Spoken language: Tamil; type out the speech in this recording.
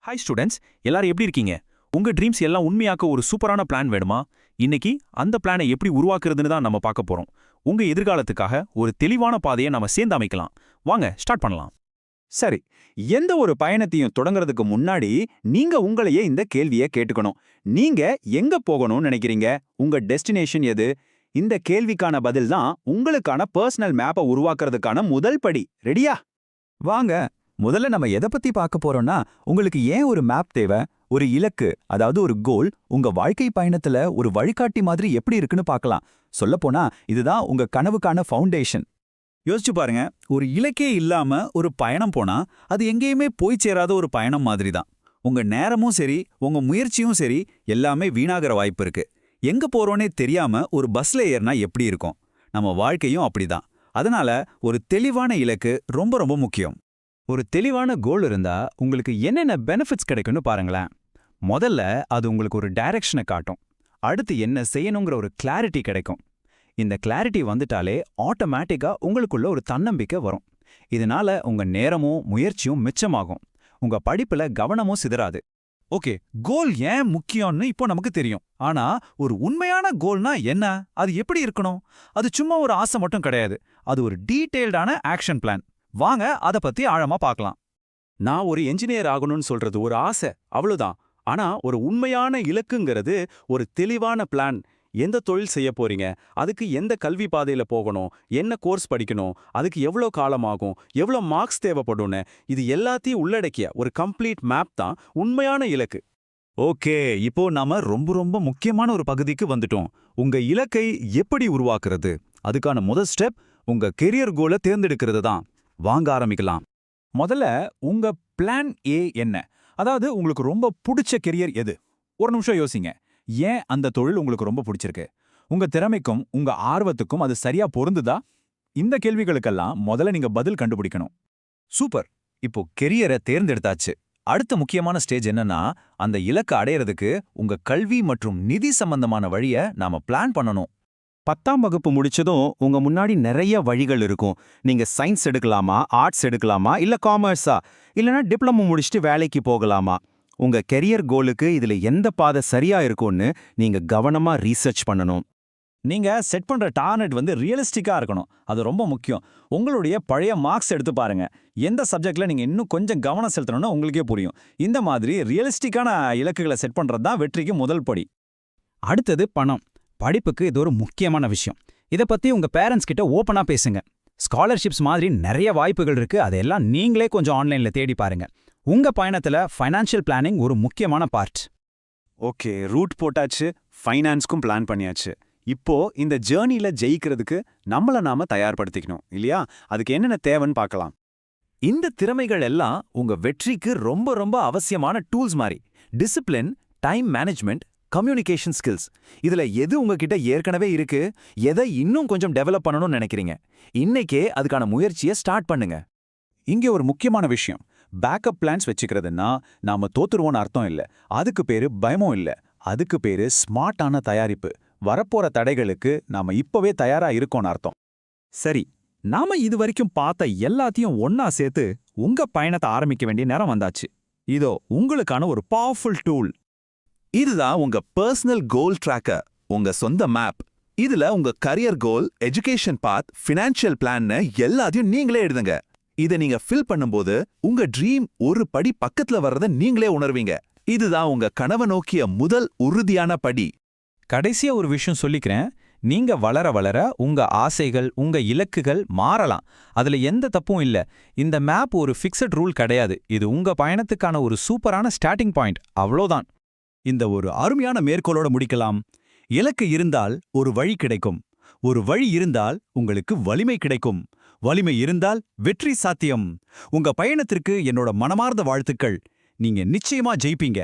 ஹாய் ஸ்டூடெண்ட்ஸ், எல்லாரும் எப்படி இருக்கீங்க? உங்க ட்ரீம்ஸ் எல்லாம் உண்மையாக்க ஒரு சூப்பரான பிளான் வேணுமா? இன்னைக்கு அந்த பிளானை எப்படி உருவாக்குறதுன்னு தான் நம்ம பார்க்க போறோம். உங்க எதிர்காலத்துக்காக ஒரு தெளிவான பாதையை நாம சேர்ந்து அமைக்கலாம். வாங்க ஸ்டார்ட் பண்ணலாம். சரி, எந்த ஒரு பயணத்தையும் தொடங்குறதுக்கு முன்னாடி நீங்க உங்களையே இந்த கேள்வியை கேட்டுக்கணும். நீங்க எங்க போகணும்னு நினைக்கிறீங்க? உங்க டெஸ்டினேஷன் எது? இந்த கேள்விக்கான பதில் தான் உங்களுக்கான பர்சனல் மேப்பை உருவாக்குறதுக்கான முதல் படி. ரெடியா? வாங்க, முதல்ல நம்ம எதை பத்தி பார்க்க போறோம்னா, உங்களுக்கு ஏன் ஒரு மேப் தேவை? ஒரு இலக்கு, அதாவது ஒரு கோல், உங்க வாழ்க்கை பயணத்துல ஒரு வழிகாட்டி மாதிரி எப்படி இருக்குன்னு பார்க்கலாம். சொல்லப்போனா இதுதான் உங்க கனவுக்கான ஃபவுண்டேஷன். யோசிச்சு பாருங்க, ஒரு இலக்கே இல்லாம ஒரு பயணம் போனா அது எங்கேயுமே போய் சேராத ஒரு பயணம் மாதிரி தான். உங்க நேரமும் சரி, உங்க முயற்சியும் சரி, எல்லாமே வீணாகிற வாய்ப்பு இருக்கு. எங்க போறோனே தெரியாம ஒரு பஸ்ல ஏறினா எப்படி இருக்கும்? நம்ம வாழ்க்கையும் அப்படிதான். அதனால ஒரு தெளிவான இலக்கு ரொம்ப ரொம்ப முக்கியம். ஒரு தெளிவான கோல் இருந்தா உங்களுக்கு என்னென்ன பெனிஃபிட்ஸ் கிடைக்கும்னு பாருங்களேன். முதல்ல அது உங்களுக்கு ஒரு டைரக்ஷனை காட்டும். அடுத்து என்ன செய்யணுங்கிற ஒரு கிளாரிட்டி கிடைக்கும். இந்த கிளாரிட்டி வந்துட்டாலே ஆட்டோமேட்டிக்கா உங்களுக்குள்ள ஒரு தன்னம்பிக்கை வரும். இதனால உங்க நேரமும் முயற்சியும் மிச்சமாகும். உங்க படிப்புல கவனமும் சிதறாது. ஓகே, கோல் ஏன் முக்கியம்னு இப்போ நமக்கு தெரியும். ஆனா ஒரு உண்மையான கோல்னா என்ன? அது எப்படி இருக்கணும்? அது சும்மா ஒரு ஆசை மட்டும் கிடையாது. அது ஒரு டீடைல்டான ஆக்ஷன் பிளான். வாங்க அத பத்தி ஆழமா பார்க்கலாம். நான் ஒரு என்ஜினியர் ஆகணும்னு சொல்றது ஒரு ஆசை, அவ்வளவுதான். ஆனா ஒரு உண்மையான இலக்குங்கிறது ஒரு தெளிவான பிளான். எந்த தொழில் செய்ய போறீங்க? அதுக்கு எந்த கல்வி பாதையில போகணும்? என்ன கோர்ஸ் படிக்கணும்? அதுக்கு எவ்வளோ காலமாகும்? எவ்வளோ மார்க்ஸ் தேவைப்படும்னு இது எல்லாத்தையும் உள்ளடக்கிய ஒரு கம்ப்ளீட் மேப் தான் உண்மையான இலக்கு. ஓகே, இப்போ நாம ரொம்ப ரொம்ப முக்கியமான ஒரு பகுதிக்கு வந்துட்டோம். உங்க இலக்கை எப்படி உருவாக்குறது? அதுக்கான முதல் ஸ்டெப் உங்க கெரியர் கோலை தேர்ந்தெடுக்கிறது தான். வாங்க ஆரம்பிக்கலாம். முதல்ல உங்க பிளான் ஏ என்ன? அதாவது உங்களுக்கு ரொம்ப பிடிச்ச கெரியர் எது? ஒரு நிமிஷம் யோசிங்க. ஏன் அந்த தொழில் உங்களுக்கு ரொம்ப பிடிச்சிருக்கு? உங்க திறமைக்கும் உங்க ஆர்வத்துக்கும் அது சரியா பொருந்துதா? இந்த கேள்விகளுக்கெல்லாம் முதல்ல நீங்க பதில் கண்டுபிடிக்கணும். சூப்பர், இப்போ கெரியரை தேர்ந்தெடுத்தாச்சு. அடுத்த முக்கியமான ஸ்டேஜ் என்னன்னா, அந்த இலக்கை அடையறதுக்கு உங்க கல்வி மற்றும் நிதி சம்பந்தமான வழியை நாம பிளான் பண்ணணும். 10ஆம் வகுப்பு முடிச்சதும் உங்க முன்னாடி நிறைய வழிகள் இருக்கும். நீங்க சயின்ஸ் எடுக்கலாமா, ஆர்ட்ஸ் எடுக்கலாமா, இல்ல காமர்ஸா, இல்லனா டிப்ளமோ முடிச்சுட்டு வேலைக்கு போகலாமா? உங்க கெரியர் கோலுக்கு இதுல எந்த பாதை சரியா இருக்கும்னு நீங்க கவனமா ரீசர்ச் பண்ணணும். நீங்க செட் பண்ற டார்கெட் ரியலிஸ்டிக்கா இருக்கணும். அது ரொம்ப முக்கியம். உங்களுடைய பழைய மார்க்ஸ் எடுத்து பாருங்க. எந்த சப்ஜெக்ட்ல நீங்க இன்னும் கொஞ்சம் கவனம் செலுத்தணும்னு உங்களுக்கே புரியும். இந்த மாதிரி ரியலிஸ்டிக்கான இலக்குகளை செட் பண்றது தான் வெற்றிக்கு முதல் படி. அடுத்தது பணம். படிப்புக்கு இது ஒரு முக்கியமான விஷயம். இதை பத்தி உங்க பேரண்ட்ஸ் கிட்ட ஓப்பனா பேசுங்க. ஸ்காலர்ஷிப்ஸ் மாதிரி நிறைய வாய்ப்புகள் இருக்கு. அதெல்லாம் நீங்களே கொஞ்சம் ஆன்லைன்ல தேடி பாருங்க. உங்க பயணத்துல ஃபைனான்ஷியல் பிளானிங் ஒரு முக்கியமான பார்ட். ஓகே, ரூட் போட்டாச்சு, ஃபைனான்ஸ்க்கும் பிளான் பண்ணியாச்சு. இப்போ இந்த ஜேர்னில ஜெயிக்கிறதுக்கு நம்மள நாம தயார்படுத்திக்கணும் இல்லையா? அதுக்கு என்னென்ன தேவைன்னு பார்க்கலாம். இந்த திறமைகள் எல்லாம் உங்க வெற்றிக்கு ரொம்ப ரொம்ப அவசியமான டூல்ஸ் மாதிரி. Discipline, time management, communication skills. இதுல எது உங்ககிட்ட ஏற்கனவே இருக்கு, எதை இன்னும் கொஞ்சம் டெவலப் பண்ணணும்னு நினைக்கிறீங்க? இன்னைக்கே அதுக்கான முயற்சியை ஸ்டார்ட் பண்ணுங்க. இங்கே ஒரு முக்கியமான விஷயம், பேக்கப் பிளான்ஸ் வச்சுக்கிறதுன்னா நாம தோத்துருவோம்னு அர்த்தம் இல்ல. அதுக்கு பேரு பயமும் இல்ல. அதுக்கு பேரு ஸ்மார்ட்டான தயாரிப்பு. வரப்போற தடைகளுக்கு நாம இப்பவே தயாரா இருக்கோம்னு அர்த்தம். சரி, நாம இது வரைக்கும் பார்த்த எல்லாத்தையும் ஒன்னா சேர்த்து உங்க பயணத்தை ஆரம்பிக்க வேண்டிய நேரம் வந்தாச்சு. இதோ உங்களுக்கான ஒரு பவர்ஃபுல் டூல். இதுதான் உங்க பர்சனல் கோல் ட்ராக்கர், உங்க சொந்த மேப். இதுல உங்க கரியர் கோல், எஜுகேஷன் பாத், ஃபினான்ஷியல் பிளான்னு எல்லாத்தையும் நீங்களே எழுதுங்க. இதை நீங்க ஃபில் பண்ணும்போது உங்க ட்ரீம் ஒரு படி பக்கத்துல வர்றத நீங்களே உணர்வீங்க. இதுதான் உங்க கனவை நோக்கிய முதல் உறுதியான படி. கடைசியா ஒரு விஷயம் சொல்லிக்கிறேன். நீங்க வளர வளர உங்க ஆசைகள், உங்க இலக்குகள் மாறலாம். அதுல எந்த தப்பும் இல்ல. இந்த மேப் ஒரு ஃபிக்ஸட் ரூல் கிடையாது. இது உங்க பயணத்துக்கான ஒரு சூப்பரான ஸ்டார்டிங் பாயிண்ட், அவ்வளோதான். இந்த ஒரு அருமையான மேற்கோளோட முடிக்கலாம். இலக்கு இருந்தால் ஒரு வழி கிடைக்கும். ஒரு வழி இருந்தால் உங்களுக்கு வலிமை கிடைக்கும். வலிமை இருந்தால் வெற்றி சாத்தியம். உங்க பயணத்திற்கு என்னோட மனமார்ந்த வாழ்த்துக்கள். நீங்க நிச்சயமா ஜெயிப்பீங்க.